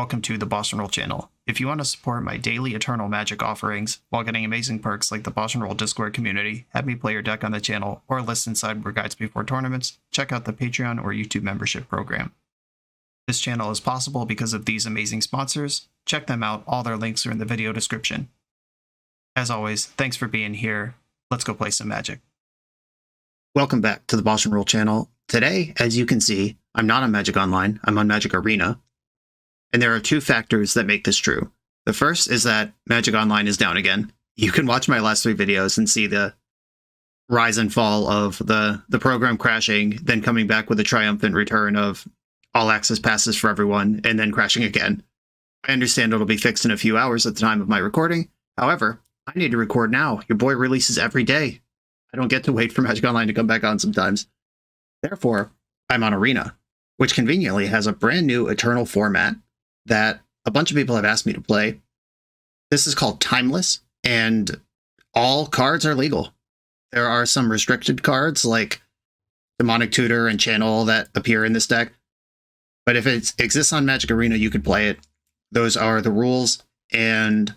Welcome to the BoshNRoll channel. If you want to support my daily Eternal Magic offerings while getting amazing perks like the BoshNRoll Discord community, have me play your deck on the channel, or listen sideboard guides before tournaments, check out the Patreon or YouTube membership program. This channel is possible because of these amazing sponsors. Check them out, all their links are in the video description. As always, thanks for being here. Let's go play some Magic. Welcome back to the BoshNRoll channel. Today, as you can see, I'm not on Magic Online, I'm on Magic Arena. And there are two factors that make this true. The first is that Magic Online is down again. You can watch my last three videos and see the rise and fall of the program crashing, then coming back with a triumphant return of all access passes for everyone, and then crashing again. I understand it'll be fixed in a few hours at the time of my recording. However, I need to record now. Your boy releases every day. I don't get to wait for Magic Online to come back on sometimes. Therefore, I'm on Arena, which conveniently has a brand new Eternal format that a bunch of people have asked me to play. This is called Timeless, and all cards are legal. There are some restricted cards like Demonic Tutor and Channel that appear in this deck, but if it exists on Magic Arena, you could play it. Those are the rules, and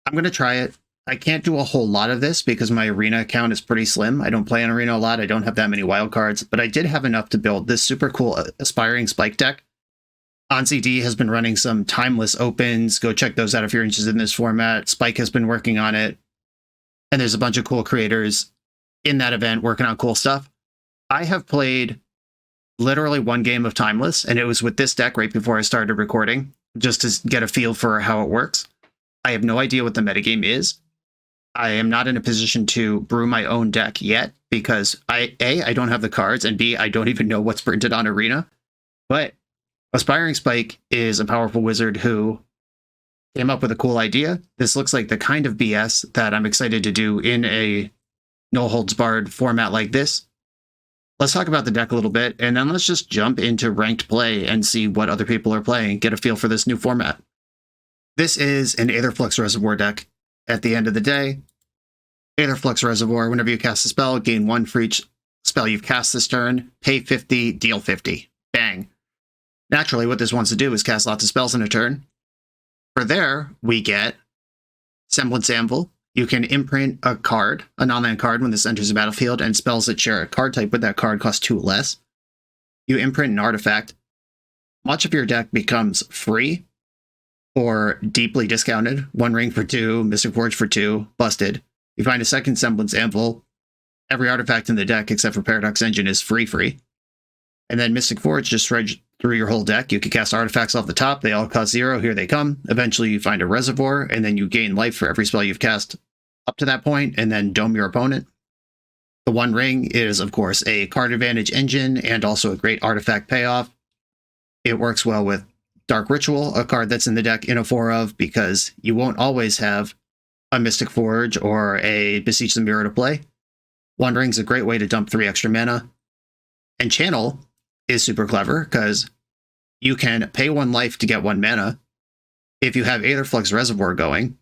I'm going to try it. I can't do a whole lot of this because my Arena account is pretty slim. I don't play on Arena a lot. I don't have that many wild cards, but I did have enough to build this super cool Aspiring Spike deck. OnCD has been running some Timeless opens. Go check those out if you're interested in this format. Spike has been working on it. And there's a bunch of cool creators in that event working on cool stuff. I have played literally one game of Timeless, and it was with this deck right before I started recording, just to get a feel for how it works. I have no idea what the metagame is. I am not in a position to brew my own deck yet because I don't have the cards, and B, I don't even know what's printed on Arena. But Aspiring Spike is a powerful wizard who came up with a cool idea. This looks like the kind of BS that I'm excited to do in a no-holds-barred format like this. Let's talk about the deck a little bit, and then let's just jump into ranked play and see what other people are playing, get a feel for this new format. This is an Aetherflux Reservoir deck. At the end of the day, Aetherflux Reservoir, whenever you cast a spell, gain 1 for each spell you've cast this turn, pay 50, deal 50. Bang. Naturally, what this wants to do is cast lots of spells in a turn. For there, we get Semblance Anvil. You can imprint a card, a non-land card, when this enters the battlefield, and spells that share a card type with that card cost 2 less. You imprint an artifact. Much of your deck becomes free or deeply discounted. 1 ring for 2, Mystic Forge for 2, busted. You find a second Semblance Anvil. Every artifact in the deck, except for Paradox Engine, is free. And then Mystic Forge just spreads through your whole deck. You can cast artifacts off the top. They all cost 0. Here they come. Eventually, you find a reservoir, and then you gain life for every spell you've cast up to that point, and then dome your opponent. The 1 ring is, of course, a card advantage engine and also a great artifact payoff. It works well with Dark Ritual, a card that's in the deck in a 4 of, because you won't always have a Mystic Forge or a Beseech the Mirror to play. 1 ring's a great way to dump 3 extra mana. And Channel is super clever because you can pay 1 life to get 1 mana. If you have Aetherflux Reservoir going,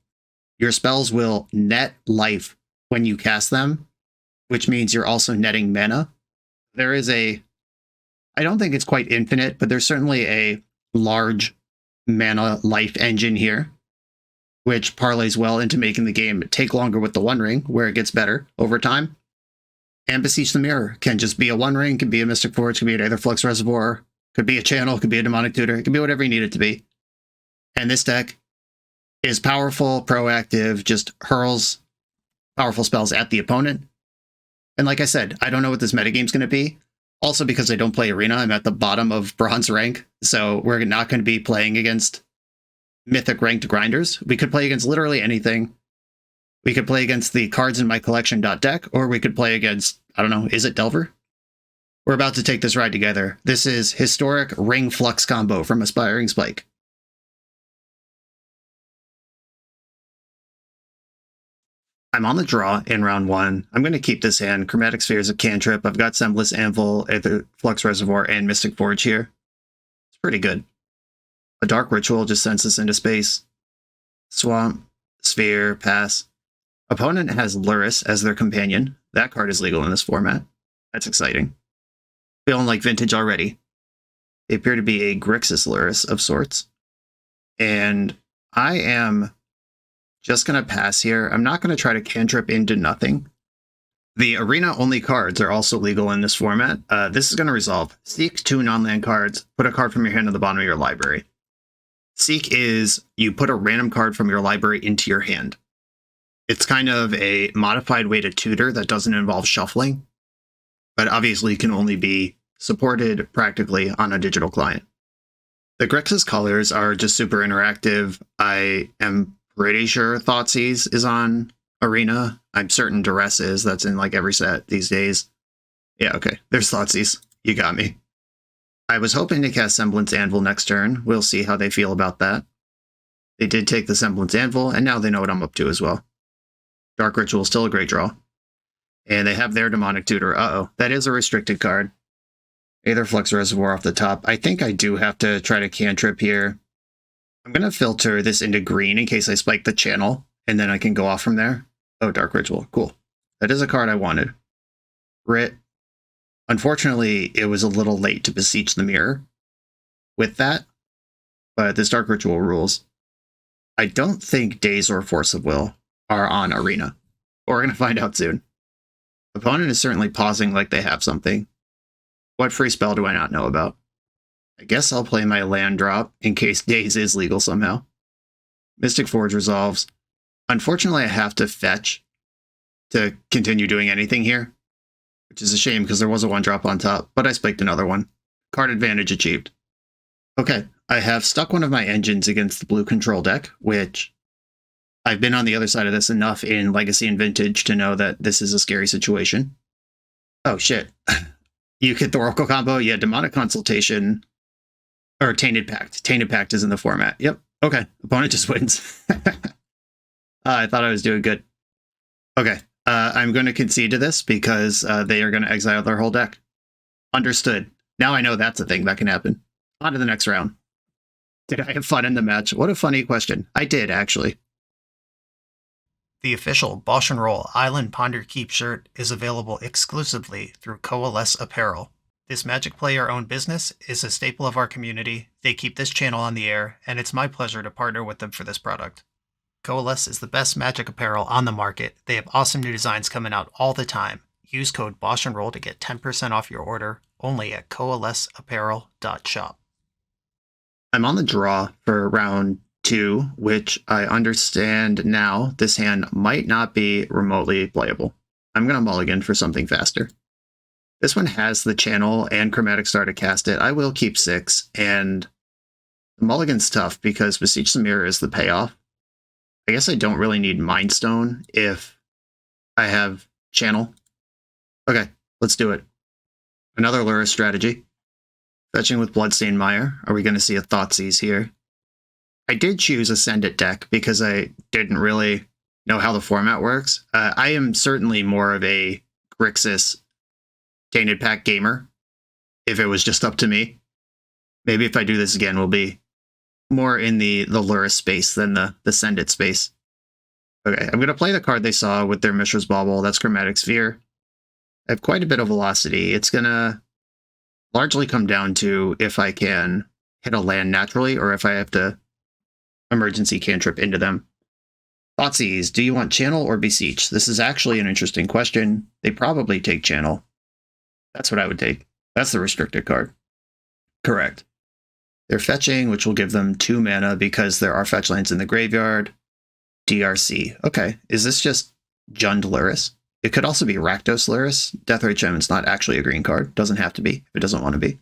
your spells will net life when you cast them, which means you're also netting mana. There is I don't think it's quite infinite, but there's certainly a large mana life engine here, which parlays well into making the game take longer with the 1 ring, where it gets better over time. And Beseech the Mirror can just be a 1 ring, can be a Mystic Forge, can be an Aetherflux Reservoir, could be a Channel, could be a Demonic Tutor, it can be whatever you need it to be. And this deck is powerful, proactive, just hurls powerful spells at the opponent. And like I said, I don't know what this metagame's going to be. Also, because I don't play Arena, I'm at the bottom of bronze rank, so we're not going to be playing against mythic ranked grinders. We could play against literally anything. We could play against the cards in my collection.deck, or we could play against, I don't know, is it Delver? We're about to take this ride together. This is Historic Ring Flux combo from Aspiring Spike. I'm on the draw in round 1. I'm going to keep this hand. Chromatic Sphere is a cantrip. I've got Semblance Anvil, Aetherflux Reservoir, and Mystic Forge here. It's pretty good. A Dark Ritual just sends us into space. Swamp, Sphere, pass. Opponent has Luris as their companion. That card is legal in this format. That's exciting. Feeling like vintage already. They appear to be a Grixis Luris of sorts. And I am just going to pass here. I'm not going to try to cantrip into nothing. The arena-only cards are also legal in this format. This is going to resolve. Seek 2 non-land cards. Put a card from your hand at the bottom of your library. Seek is you put a random card from your library into your hand. It's kind of a modified way to tutor that doesn't involve shuffling, but obviously can only be supported practically on a digital client. The Grixis colors are just super interactive. I am pretty sure Thoughtseize is on Arena. I'm certain Duress is. That's in like every set these days. Yeah, okay. There's Thoughtseize. You got me. I was hoping to cast Semblance Anvil next turn. We'll see how they feel about that. They did take the Semblance Anvil, and now they know what I'm up to as well. Dark Ritual is still a great draw. And they have their Demonic Tutor. Uh-oh. That is a restricted card. Aetherflux Reservoir off the top. I think I do have to try to cantrip here. I'm going to filter this into green in case I spike the channel, and then I can go off from there. Oh, Dark Ritual. Cool. That is a card I wanted. Rit. Unfortunately, it was a little late to Beseech the Mirror with that, but this Dark Ritual rules. I don't think Daze or Force of Will are on Arena. But we're going to find out soon. Opponent is certainly pausing like they have something. What free spell do I not know about? I guess I'll play my land drop in case Daze is legal somehow. Mystic Forge resolves. Unfortunately, I have to fetch to continue doing anything here, which is a shame because there was a 1-drop on top, but I spiked another one. Card advantage achieved. Okay, I have stuck one of my engines against the blue control deck, which I've been on the other side of this enough in Legacy and Vintage to know that this is a scary situation. Oh, shit. You hit the Oracle combo? Yeah, Demonic Consultation, or Tainted Pact. Tainted Pact is in the format. Yep. Okay, opponent just wins. I thought I was doing good. Okay, I'm going to concede to this because they are going to exile their whole deck. Understood. Now I know that's a thing that can happen. On to the next round. Did I have fun in the match? What a funny question. I did, actually. The official BoshNRoll Island Ponder Keep shirt is available exclusively through Coalesce Apparel. This Magic player-owned business is a staple of our community. They keep this channel on the air, and it's my pleasure to partner with them for this product. Coalesce is the best Magic apparel on the market. They have awesome new designs coming out all the time. Use code BoshNRoll to get 10% off your order, only at coalesceapparel.shop. I'm on the draw for round 2, which I understand now this hand might not be remotely playable. I'm going to mulligan for something faster. This one has the channel and Chromatic Star to cast it. I will keep 6, and the mulligan's tough because Beseech the Mirror is the payoff. I guess I don't really need Mind Stone if I have channel. Okay, let's do it. Another Lurrus strategy. Fetching with Bloodstained Mire. Are we going to see a Thoughtseize here? I did choose Ascendant deck because I didn't really know how the format works. I am certainly more of a Grixis Tainted Pact gamer, if it was just up to me. Maybe if I do this again, we'll be more in the Lurrus space than the Ascendant space. Okay, I'm going to play the card they saw with their Mishra's Bauble. That's Chromatic Sphere. I have quite a bit of velocity. It's going to largely come down to if I can hit a land naturally or if I have to emergency cantrip into them. Thoughtseize, do you want channel or Beseech? This is actually an interesting question. They probably take channel. That's what I would take. That's the restricted card. Correct. They're fetching, which will give them 2 mana because there are fetch lands in the graveyard. DRC. Okay, is this just Jund Lurrus? It could also be Rakdos Lurrus. Deathrite Gem is not actually a green card. Doesn't have to be if it doesn't want to be.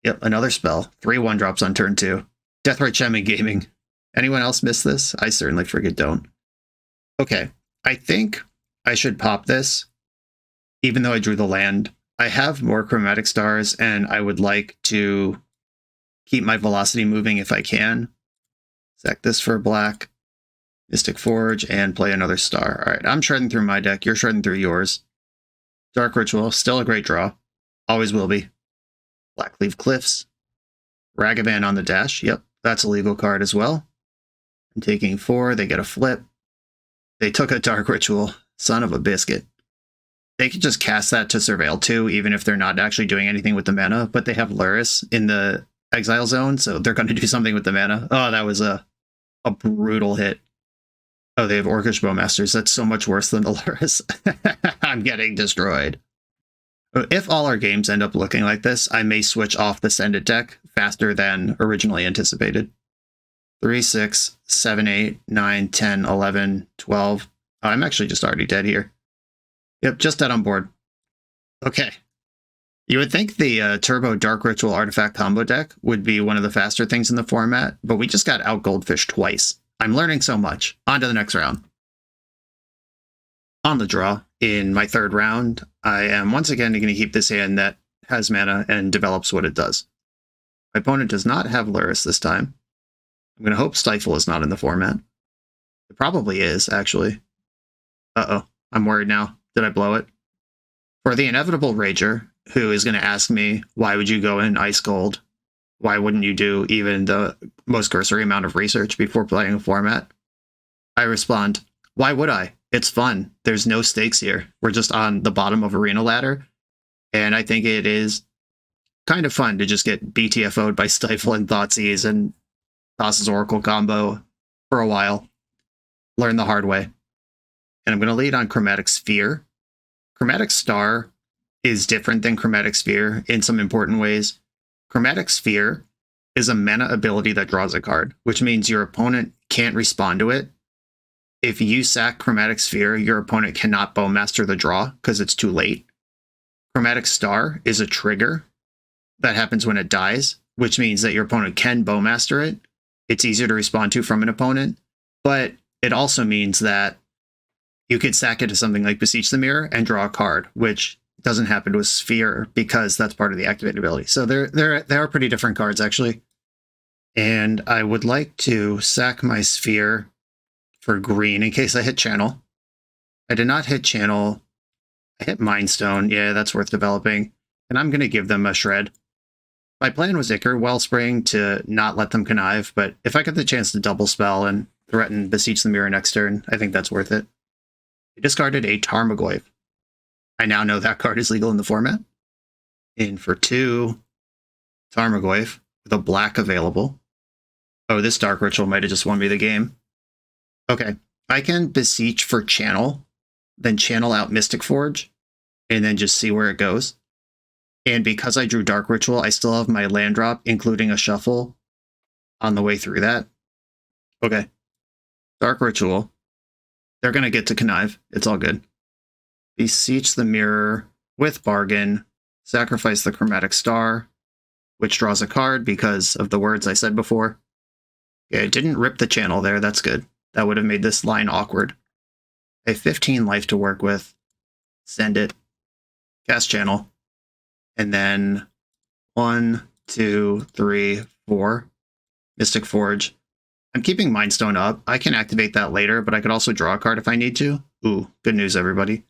Yep, another spell. 3 1-drops on turn 2. Deathrite Gem in gaming. Anyone else miss this? I certainly freaking don't. Okay, I think I should pop this, even though I drew the land. I have more Chromatic Stars, and I would like to keep my velocity moving if I can. Sack this for black. Mystic Forge, and play another star. Alright, I'm shredding through my deck. You're shredding through yours. Dark Ritual, still a great draw. Always will be. Blackleaf Cliffs. Ragavan on the dash. Yep, that's a legal card as well. I'm taking 4. They get a flip. They took a Dark Ritual. Son of a biscuit. They could just cast that to Surveil too, even if they're not actually doing anything with the mana, but they have Lurrus in the Exile Zone, so they're going to do something with the mana. Oh, that was a brutal hit. Oh, they have Orcish Bowmasters. That's so much worse than the Luris. I'm getting destroyed. If all our games end up looking like this, I may switch off the Send It deck faster than originally anticipated. 3, 6, 7, 8, 9, 10, 11, 12. Oh, I'm actually just already dead here. Yep, just dead on board. Okay. You would think the Turbo Dark Ritual Artifact combo deck would be one of the faster things in the format, but we just got out Goldfish twice. I'm learning so much. On to the next round. On the draw, in my third round, I am once again going to keep this hand that has mana and develops what it does. My opponent does not have Luris this time. I'm going to hope Stifle is not in the format. It probably is, actually. Uh-oh, I'm worried now. Did I blow it? For the inevitable Rager, who is going to ask me, why would you go in Ice Gold? Why wouldn't you do even the most cursory amount of research before playing a format? I respond, why would I? It's fun. There's no stakes here. We're just on the bottom of Arena Ladder. And I think it is kind of fun to just get BTFO'd by Stifle and Thoughtseize and Thassa's Oracle combo for a while. Learn the hard way. And I'm going to lead on Chromatic Sphere. Chromatic Star is different than Chromatic Sphere in some important ways. Chromatic Sphere is a mana ability that draws a card, which means your opponent can't respond to it. If you sack Chromatic Sphere, your opponent cannot Bowmaster the draw because it's too late. Chromatic Star is a trigger that happens when it dies, which means that your opponent can Bowmaster it. It's easier to respond to from an opponent, but it also means that you could sack it to something like Beseech the Mirror and draw a card, which doesn't happen to a Sphere because that's part of the activated ability. So they are pretty different cards, actually. And I would like to sack my Sphere for green in case I hit Channel. I did not hit Channel. I hit Mind Stone. Yeah, that's worth developing. And I'm going to give them a Shred. My plan was Ichor Wellspring to not let them connive, but if I get the chance to double spell and threaten Beseech the Mirror next turn, I think that's worth it. I discarded a Tarmogoyf. I now know that card is legal in the format. In for 2, Tarmogoyf with a black available. Oh, this Dark Ritual might have just won me the game. Okay, I can Beseech for Channel, then channel out Mystic Forge, and then just see where it goes. And because I drew Dark Ritual, I still have my land drop, including a shuffle, on the way through that. Okay, Dark Ritual. They're going to get to connive. It's all good. Beseech the Mirror with Bargain. Sacrifice the Chromatic Star, which draws a card because of the words I said before. Yeah, it didn't rip the channel there. That's good. That would have made this line awkward. I have 15 life to work with. Send it. Cast Channel. And then 1, 2, 3, 4. Mystic Forge. I'm keeping Mind Stone up. I can activate that later, but I could also draw a card if I need to. Ooh, good news, everybody.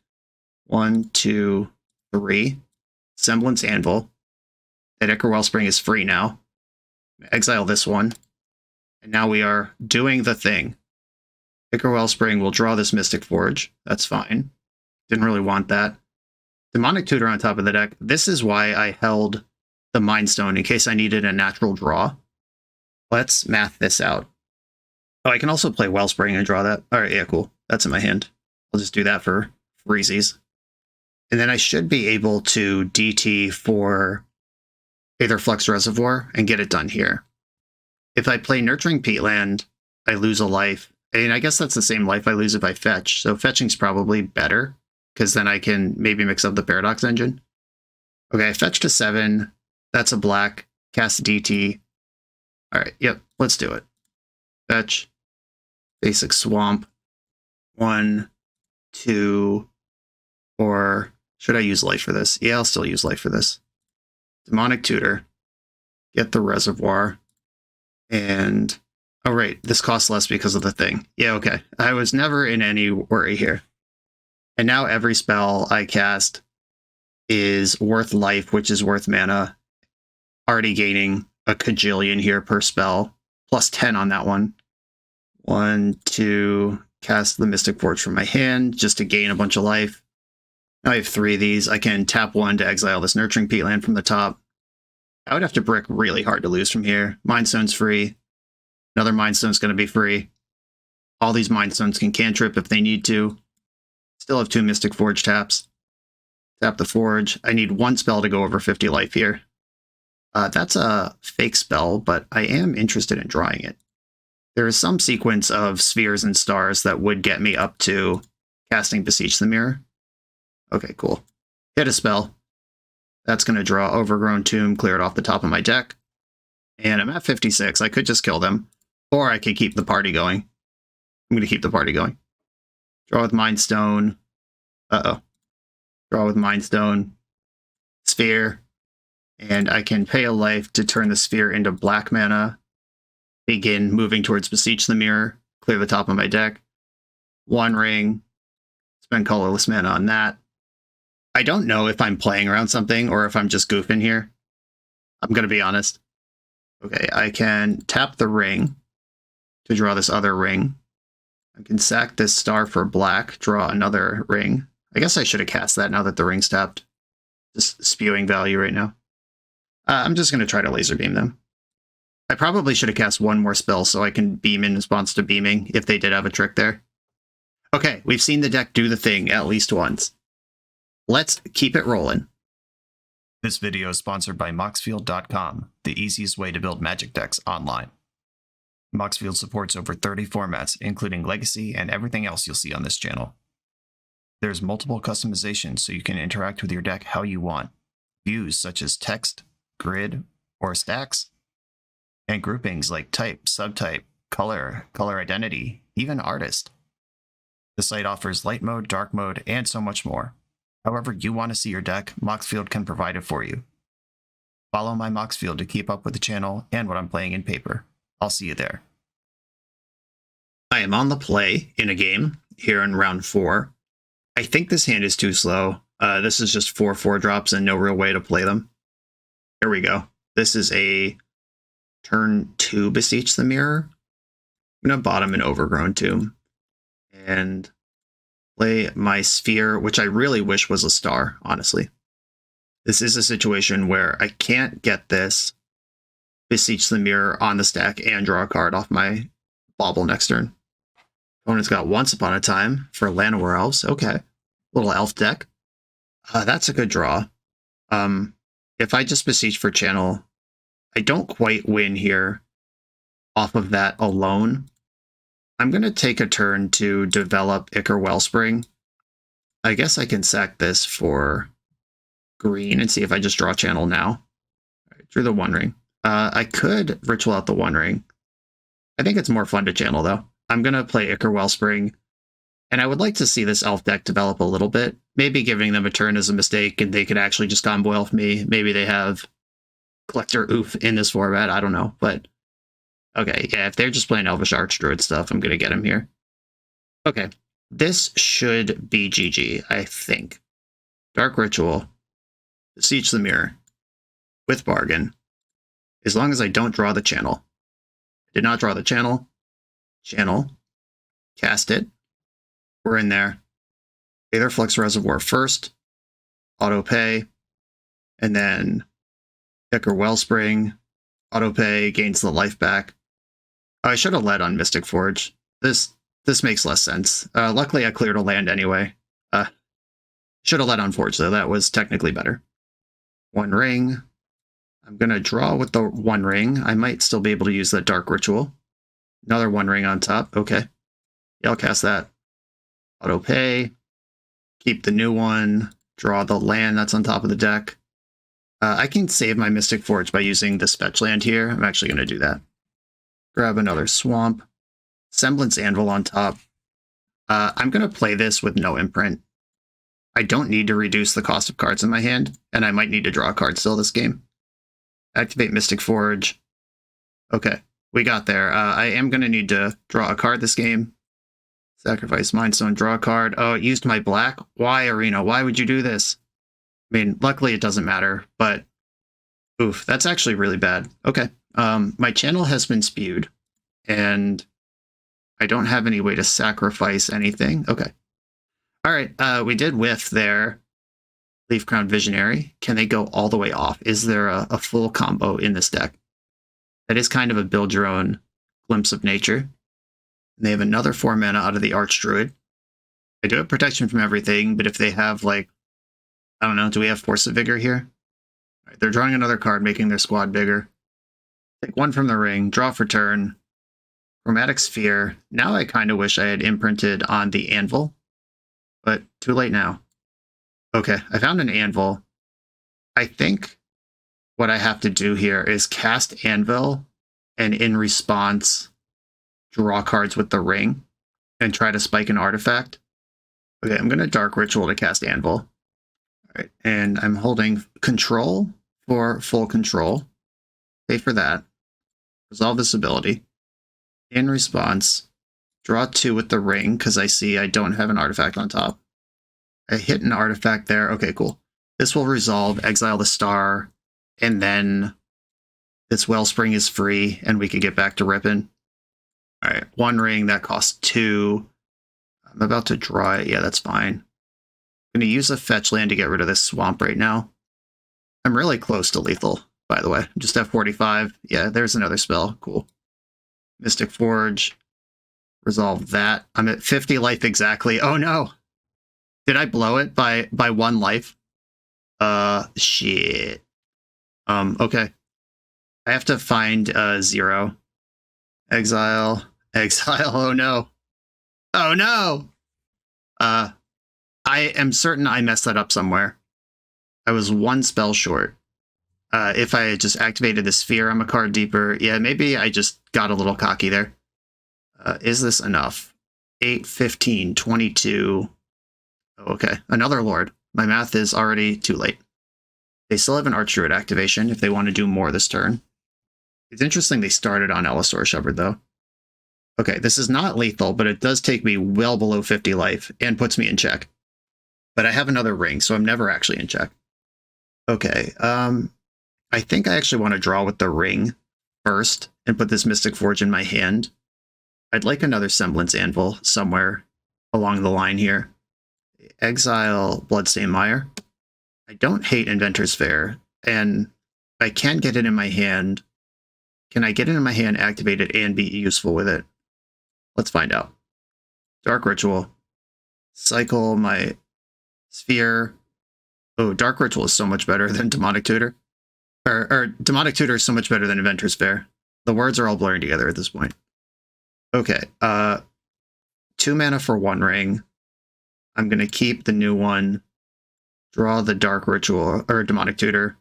1, 2, 3. Semblance Anvil. That Ichor Wellspring is free now. Exile this one. And now we are doing the thing. Ichor Wellspring will draw this Mystic Forge. That's fine. Didn't really want that. Demonic Tutor on top of the deck. This is why I held the Mind Stone in case I needed a natural draw. Let's math this out. Oh, I can also play Wellspring and draw that. All right, yeah, cool. That's in my hand. I'll just do that for freezies. And then I should be able to DT for Aetherflux Reservoir and get it done here. If I play Nurturing Peatland, I lose a life. And I guess that's the same life I lose if I fetch. So fetching's probably better, because then I can maybe mix up the Paradox Engine. Okay, I fetch to 7. That's a black. Cast DT. All right, yep, let's do it. Fetch. Basic Swamp. 1, 2, or should I use life for this? Yeah, I'll still use life for this. Demonic Tutor. Get the Reservoir. And, oh right, this costs less because of the thing. Yeah, okay. I was never in any worry here. And now every spell I cast is worth life, which is worth mana. Already gaining a kajillion here per spell. Plus 10 on that one. 1, 2, cast the Mystic Forge from my hand just to gain a bunch of life. Now I have 3 of these. I can tap 1 to exile this Nurturing Peatland from the top. I would have to brick really hard to lose from here. Mind Stone's free. Another Mind Stone's going to be free. All these Mind Stones can cantrip if they need to. Still have 2 Mystic Forge taps. Tap the Forge. I need 1 spell to go over 50 life here. That's a fake spell, but I am interested in drawing it. There is some sequence of spheres and stars that would get me up to casting Beseech the Mirror. Okay, cool. Hit a spell. That's going to draw Overgrown Tomb, clear it off the top of my deck. And I'm at 56. I could just kill them. Or I could keep the party going. I'm going to keep the party going. Draw with Mind Stone. Uh-oh. Draw with Mind Stone. Sphere. And I can pay a life to turn the sphere into black mana. Begin moving towards Beseech the Mirror. Clear the top of my deck. 1 ring. Spend colorless mana on that. I don't know if I'm playing around something or if I'm just goofing here. I'm going to be honest. Okay, I can tap the ring to draw this other ring. I can sack this star for black, draw another ring. I guess I should have cast that now that the ring's tapped. Just spewing value right now. I'm just going to try to laser beam them. I probably should have cast 1 more spell so I can beam in response to beaming if they did have a trick there. Okay, we've seen the deck do the thing at least once. Let's keep it rolling. This video is sponsored by Moxfield.com, the easiest way to build Magic decks online. Moxfield supports over 30 formats, including Legacy and everything else you'll see on this channel. There's multiple customizations so you can interact with your deck how you want. Views such as text, grid, or stacks, and groupings like type, subtype, color, color identity, even artist. The site offers light mode, dark mode, and so much more. However you want to see your deck, Moxfield can provide it for you. Follow my Moxfield to keep up with the channel and what I'm playing in paper. I'll see you there. I am on the play in a game here in round 4. I think this hand is too slow. This is just 4/4 drops and no real way to play them. Here we go. This is a turn 2 Beseech the Mirror. I'm going to bottom an Overgrown Tomb and play my sphere, which I really wish was a star, honestly. This is a situation where I can't get this Beseech the Mirror on the stack and draw a card off my bauble next turn. Opponent's got Once Upon a Time for Llanowar Elves. Okay. Little elf deck. That's a good draw. If I just Beseech for channel, I don't quite win here off of that alone. I'm going to take a turn to develop Ichor Wellspring. I guess I can sack this for green and see if I just draw channel now. All right, drew the 1 ring. I could ritual out the 1 ring. I think it's more fun to channel, though. I'm going to play Ichor Wellspring, and I would like to see this elf deck develop a little bit. Maybe giving them a turn is a mistake, and they could actually just combo elf me. Maybe they have Collector Oof in this format. I don't know, but okay, yeah, if they're just playing Elvish Archdruid stuff, I'm going to get him here. Okay, this should be GG, I think. Dark Ritual, Beseech the Mirror, with Bargain, as long as I don't draw the channel. I did not draw the channel. Channel, cast it. We're in there. Aetherflux Reservoir first, auto pay, and then Ichor Wellspring, auto pay, gains the life back. I should have led on Mystic Forge. This makes less sense. Luckily, I cleared a land anyway. Should have led on Forge, though. That was technically better. 1 ring. I'm going to draw with the 1 ring. I might still be able to use that Dark Ritual. Another 1 ring on top. Okay. Yeah, I'll cast that. Auto pay. Keep the new one. Draw the land that's on top of the deck. I can save my Mystic Forge by using this fetch land here. I'm actually going to do that. Grab another Swamp. Semblance Anvil on top. I'm going to play this with no imprint. I don't need to reduce the cost of cards in my hand, and I might need to draw a card still this game. Activate Mystic Forge. Okay, we got there. I am going to need to draw a card this game. Sacrifice Mindstone, draw a card. Oh, it used my black? Why, Arena? Why would you do this? I mean, luckily it doesn't matter, but oof, that's actually really bad. Okay, my channel has been spewed, and I don't have any way to sacrifice anything. Okay. All right, we did whiff there. Leaf Crown Visionary. Can they go all the way off? Is there a full combo in this deck? That is kind of a build your own glimpse of nature. And they have another 4 mana out of the Archdruid. They do have protection from everything, but if they have, like, I don't know, do we have Force of Vigor here? All right, they're drawing another card, making their squad bigger. Take 1 from the ring, draw for turn. Chromatic Sphere. Now I kind of wish I had imprinted on the Anvil, but too late now. Okay, I found an Anvil. I think what I have to do here is cast Anvil, and in response, draw cards with the ring, and try to spike an artifact. Okay, I'm going to Dark Ritual to cast Anvil. All right, and I'm holding Control for full control. Pay for that. Resolve this ability. In response, draw 2 with the ring, because I see I don't have an artifact on top. I hit an artifact there. Okay, cool. This will resolve, exile the star, and then this Wellspring is free, and we could get back to ripping. All right, 1 ring, that costs 2. I'm about to draw it. Yeah, that's fine. I'm going to use a fetch land to get rid of this swamp right now. I'm really close to lethal, by the way. I'm just at 45. Yeah, there's another spell. Cool. Mystic Forge. Resolve that. I'm at 50 life exactly. Oh no! Did I blow it by 1 life? Shit. Okay. I have to find 0. Exile. Oh no. Oh no! I am certain I messed that up somewhere. I was 1 spell short. If I had just activated the sphere, I'm a card deeper. Yeah, maybe I just got a little cocky there. Is this enough? 8, 15, 22. Oh, okay, another Lord. My math is already too late. They still have an Archdruid activation if they want to do more this turn. It's interesting they started on Allosaur Shepherd, though. Okay, this is not lethal, but it does take me well below 50 life and puts me in check. But I have another ring, so I'm never actually in check. Okay, I think I actually want to draw with the ring first and put this Mystic Forge in my hand. I'd like another Semblance Anvil somewhere along the line here. Exile Bloodstained Mire. I don't hate Inventor's Fair, and I can get it in my hand. Can I get it in my hand, activate it, and be useful with it? Let's find out. Dark Ritual. Cycle my Sphere. Oh, Dark Ritual is so much better than Demonic Tutor. Or Demonic Tutor is so much better than Inventor's Fair. The words are all blurring together at this point. Okay, 2 mana for 1 ring. I'm going to keep the new one. Draw the Dark Ritual, or Demonic Tutor.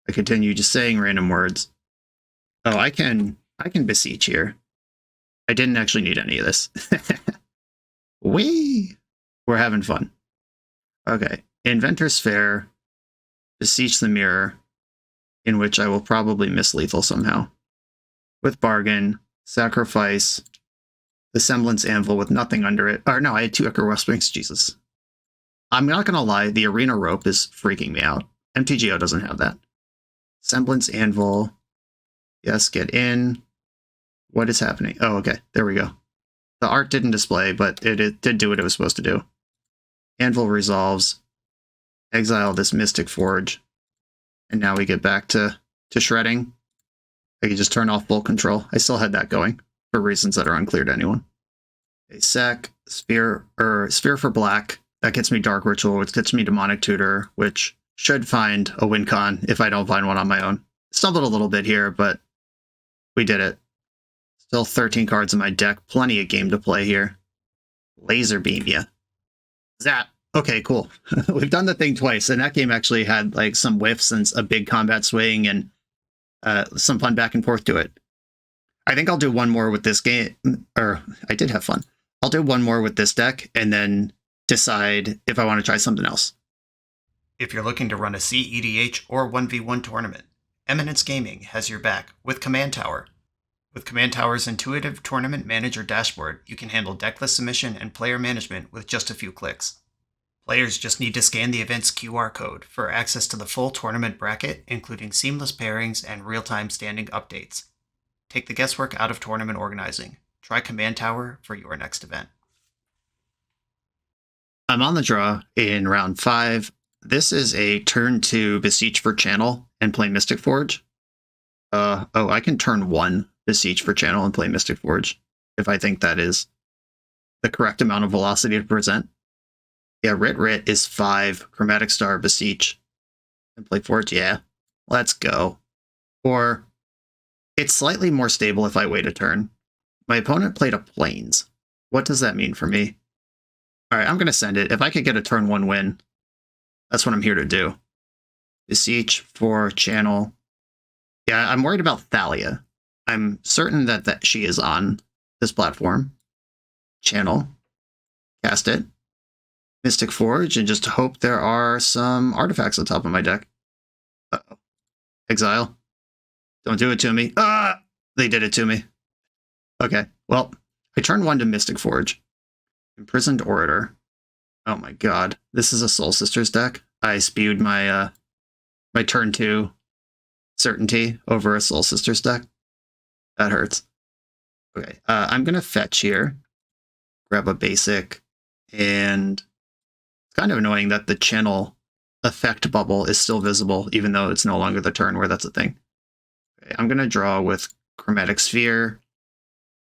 I continue just saying random words. Oh, I can Beseech here. I didn't actually need any of this. Whee! We're having fun. Okay, Inventor's Fair. Beseech the Mirror, in which I will probably miss lethal somehow. With Bargain, sacrifice the Semblance Anvil with nothing under it. Or no, I had 2 Echo Wellsprings, Jesus. I'm not going to lie, the Arena Rope is freaking me out. MTGO doesn't have that. Semblance Anvil. Yes, get in. What is happening? Oh, okay, there we go. The art didn't display, but it did do what it was supposed to do. Anvil resolves. Exile this Mystic Forge. And now we get back to shredding. I can just turn off full control. I still had that going for reasons that are unclear to anyone. A sack, sphere for black. That gets me Dark Ritual, which gets me Demonic Tutor, which should find a win con if I don't find one on my own. Stumbled a little bit here, but we did it. Still 13 cards in my deck. Plenty of game to play here. Laser beam ya. Zap. Okay, cool. We've done the thing twice, and that game actually had like some whiffs and a big combat swing and some fun back and forth to it. I think I'll do one more with this game, or I did have fun. I'll do one more with this deck and then decide if I want to try something else. If you're looking to run a CEDH or 1v1 tournament, Eminence Gaming has your back with Command Tower. With Command Tower's intuitive tournament manager dashboard, you can handle decklist submission and player management with just a few clicks. Players just need to scan the event's QR code for access to the full tournament bracket, including seamless pairings and real-time standing updates. Take the guesswork out of tournament organizing. Try Command Tower for your next event. I'm on the draw in round 5. this is a turn 2 Beseech for channel and play Mystic Forge. Oh, I can turn 1 Beseech for channel and play Mystic Forge if I think that is the correct amount of velocity to present. Yeah, Rit is 5 Chromatic Star Beseech and play Forge. Yeah, let's go. Or it's slightly more stable if I wait a turn. My opponent played a Plains. What does that mean for me? All right, I'm going to send it. If I could get a turn 1 win, that's what I'm here to do. Beseech for channel. Yeah, I'm worried about Thalia. I'm certain that she is on this platform. Channel. Cast it. Mystic Forge, and just hope there are some artifacts on top of my deck. Uh-oh. Exile. Don't do it to me. Ah! They did it to me. Okay, well, I turn 1 to Mystic Forge. Imprisoned Orator. Oh my god. This is a Soul Sisters deck. I spewed my my turn 2 certainty over a Soul Sisters deck. That hurts. Okay, I'm going to fetch here. Grab a basic. And it's kind of annoying that the channel effect bubble is still visible, even though it's no longer the turn where that's a thing. Okay, I'm going to draw with Chromatic Sphere.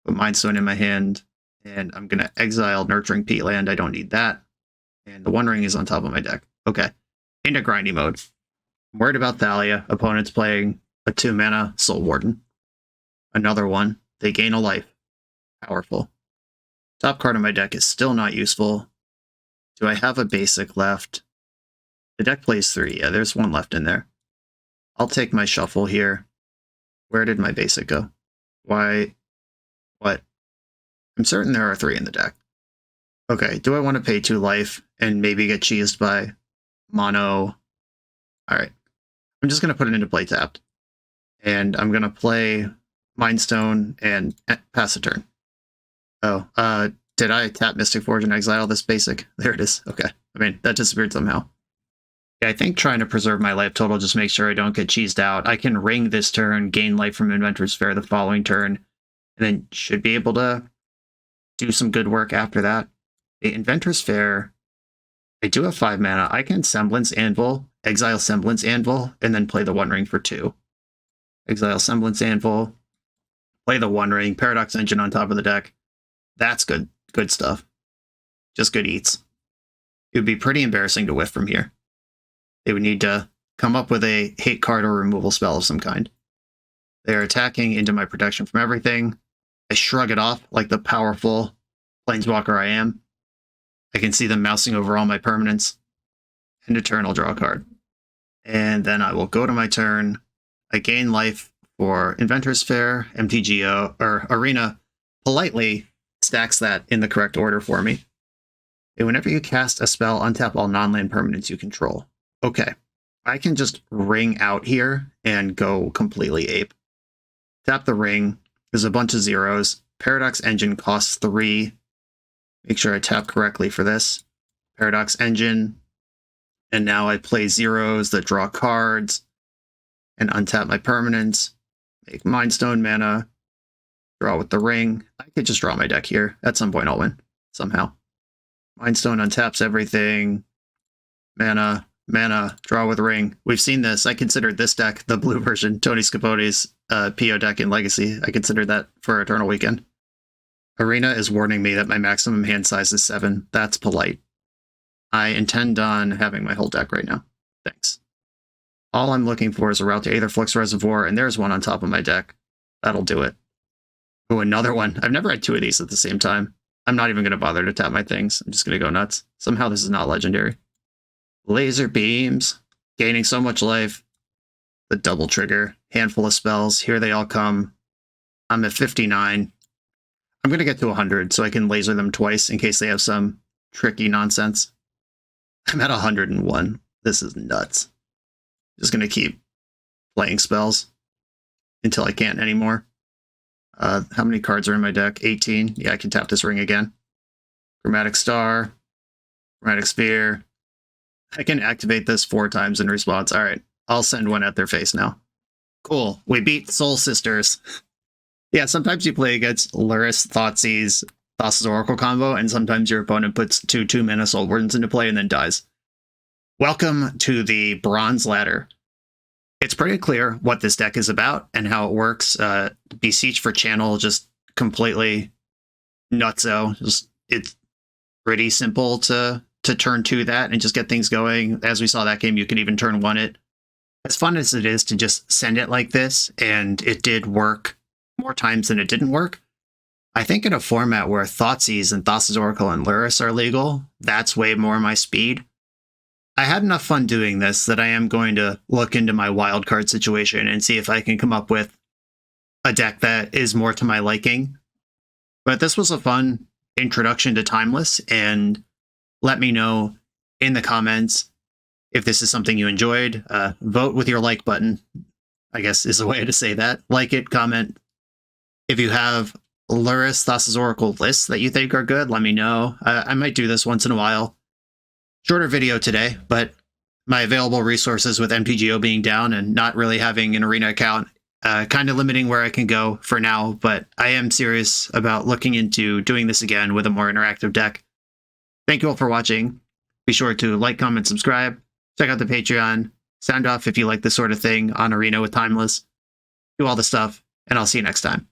Put Mindstone in my hand. And I'm going to exile Nurturing Peatland. I don't need that. And the One Ring is on top of my deck. Okay, into grindy mode. I'm worried about Thalia. Opponent's playing a 2-mana Soul Warden. Another one. They gain a life. Powerful. Top card of my deck is still not useful. Do I have a basic left? The deck plays 3. Yeah, there's one left in there. I'll take my shuffle here. Where did my basic go? Why? What? I'm certain there are 3 in the deck. Okay, do I want to pay 2 life and maybe get cheesed by mono? Alright. I'm just going to put it into play tapped. And I'm going to play Mindstone and pass a turn. Oh, did I tap Mystic Forge and exile this basic? There it is. Okay. I mean, that disappeared somehow. Yeah, I think trying to preserve my life total just makes sure I don't get cheesed out. I can ring this turn, gain life from Inventor's Fair the following turn, and then should be able to do some good work after that. The Inventor's Fair, I do have 5 mana. I can Semblance Anvil, exile Semblance Anvil, and then play the One Ring for 2. Exile Semblance Anvil, play the One Ring, Paradox Engine on top of the deck. That's good. Good stuff. Just good eats. It would be pretty embarrassing to whiff from here. They would need to come up with a hate card or removal spell of some kind. They are attacking into my protection from everything. I shrug it off like the powerful planeswalker I am. I can see them mousing over all my permanents. And a turn, I'll draw a card. And then I will go to my turn. I gain life for Inventor's Fair, MTG, or Arena. Politely stacks that in the correct order for me. And whenever you cast a spell, untap all non-land permanents you control. Okay, I can just ring out here and go completely ape. Tap the ring. There's a bunch of zeros. Paradox Engine costs 3. Make sure I tap correctly for this. Paradox Engine. And now I play zeros that draw cards and untap my permanents. Make Mindstone mana. Draw with the ring. I could just draw my deck here. At some point I'll win. Somehow. Mindstone untaps everything. Mana. Draw with ring. We've seen this. I considered this deck, the blue version, Tony Scapote's PO deck in Legacy. I considered that for Eternal Weekend. Arena is warning me that my maximum hand size is 7. That's polite. I intend on having my whole deck right now. Thanks. All I'm looking for is a route to Aetherflux Reservoir, and there's one on top of my deck. That'll do it. Oh, another one. I've never had 2 of these at the same time. I'm not even going to bother to tap my things. I'm just going to go nuts. Somehow this is not legendary. Laser Beams. Gaining so much life. The double trigger. Handful of spells. Here they all come. I'm at 59. I'm going to get to 100 so I can laser them twice in case they have some tricky nonsense. I'm at 101. This is nuts. Just going to keep playing spells until I can't anymore. How many cards are in my deck? 18. Yeah, I can tap this ring again. Chromatic Star. Chromatic Sphere. I can activate this 4 times in response. All right, I'll send one at their face now. Cool. We beat Soul Sisters. Yeah, sometimes you play against Luris, Thoughtseize, Thassa's Oracle combo, and sometimes your opponent puts 2 2-mana Soul Wardens into play and then dies. Welcome to the Bronze Ladder. It's pretty clear what this deck is about and how it works. Beseech for channel, just completely nutso. It's pretty simple to turn 2 that and just get things going. As we saw that game, you could even turn 1 it. As fun as it is to just send it like this, and it did work more times than it didn't work, I think in a format where Thoughtseize and Thassa's Oracle and Luris are legal, that's way more my speed. I had enough fun doing this that I am going to look into my wildcard situation and see if I can come up with a deck that is more to my liking. But this was a fun introduction to Timeless, and let me know in the comments if this is something you enjoyed. Vote with your like button, I guess is a way to say that. Like it, comment. If you have Luris, Thassa's Oracle lists that you think are good, let me know. I might do this once in a while. Shorter video today, but my available resources with MTGO being down and not really having an arena account, kind of limiting where I can go for now, but I am serious about looking into doing this again with a more interactive deck. Thank you all for watching. Be sure to like, comment, subscribe. Check out the Patreon. Sound off if you like this sort of thing on Arena with Timeless. Do all the stuff, and I'll see you next time.